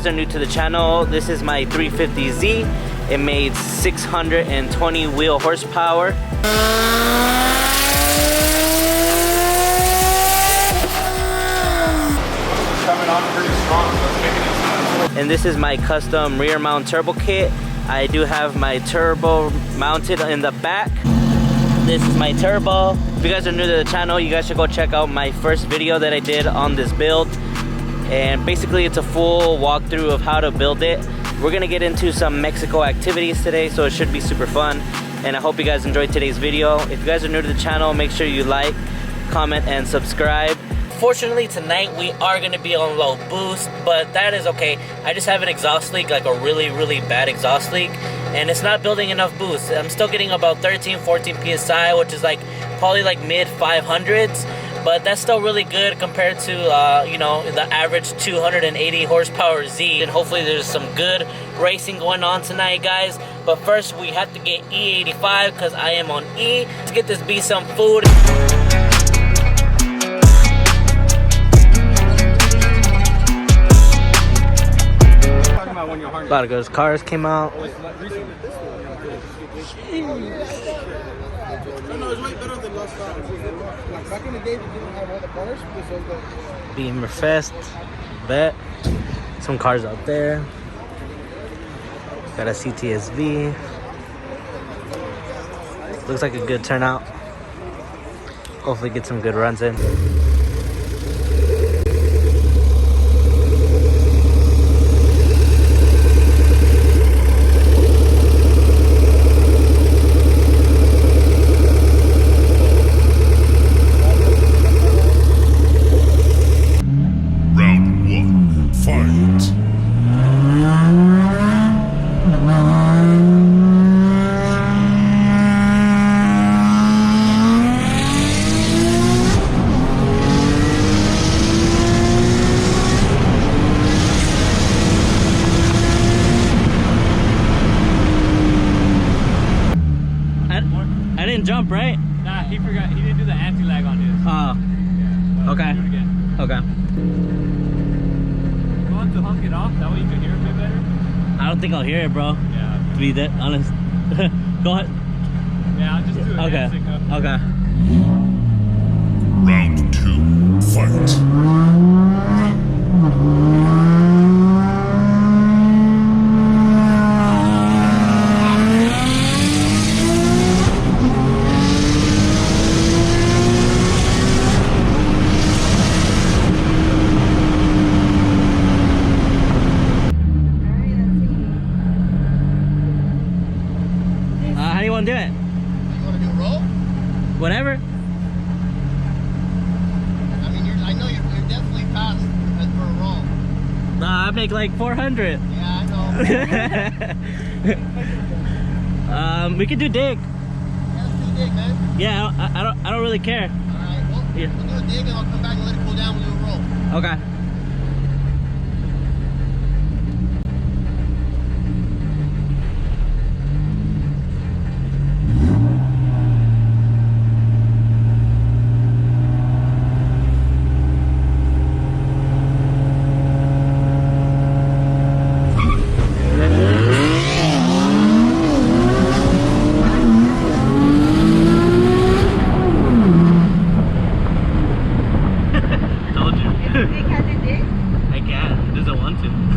are new to the channel, this is my 350Z. It made 620 wheel horsepower. Coming on pretty strong, so it's making it sound. And this is my custom rear mount turbo kit. I do have my turbo mounted in the back. This is my turbo. If you guys are new to the channel, you guys should go check out my first video that I did on this build. And basically it's a full walkthrough of how to build it. We're gonna get into some Mexico activities today, so it should be super fun. And I hope you guys enjoyed today's video. If you guys are new to the channel, make sure you like, comment, and subscribe. Fortunately tonight we are going to be on low boost, but that is okay. I just have an exhaust leak, like a really bad exhaust leak, and it's not building enough boost. I'm still getting about 13-14 psi, which is like probably like mid 500s, but that's still really good compared to you know, the average 280 horsepower Z. And hopefully there's some good racing going on tonight, guys. But first we have to get E85 because I am on E. Let's get this beast some food. A lot of good cars came out. No, it's way better than last time. Like back in the day, we didn't have all the cars because of the Beamer Fest, bet. Some cars out there. Got a CTSV. Looks like a good turnout. Hopefully get some good runs in. Jump, right? Nah, he forgot. He didn't do the anti-lag on his. Oh. Yeah, okay. Do it again. Okay. You want to hunk it off? That way you can hear it a bit better? I don't think I'll hear it, bro. Yeah. To be that honest. Go ahead. Yeah, I'll just do it. Okay. Okay. Round 2, fight. How do you want to do it? You want to do a roll? Whatever. I mean, I know you're definitely past for a roll. Nah, I make like 400. Yeah, I know. We could do dig. Yeah, let's do a dig, man. Yeah, I don't really care. All right, well, Yeah. we'll do a dig and I'll come back and let it cool down. We'll do a roll. Okay.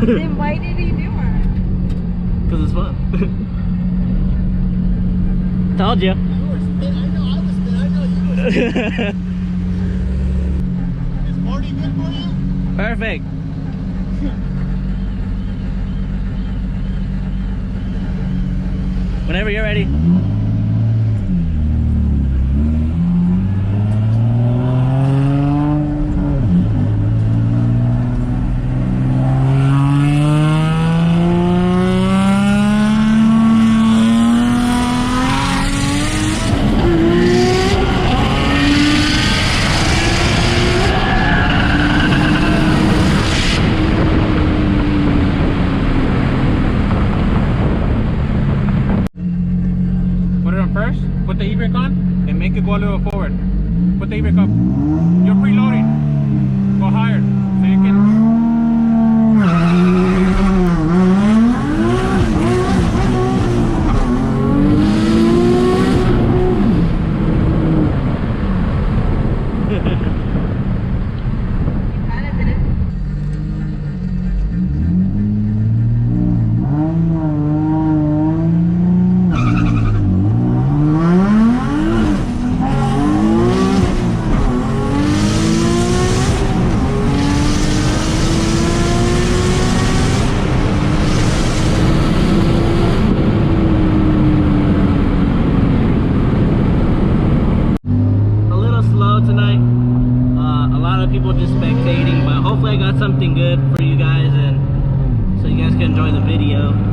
Then why did he do it? Because it's fun. Told you. You were spin. I know I was spin. I know you were spin. Is 40 good for you? Perfect. Whenever you're ready. First, put the e-brake on and make it go a little forward. Put the e-brake up. You're preloading. Go higher so you can. lot of people just spectating, but hopefully I got something good for you guys and so you guys can enjoy the video.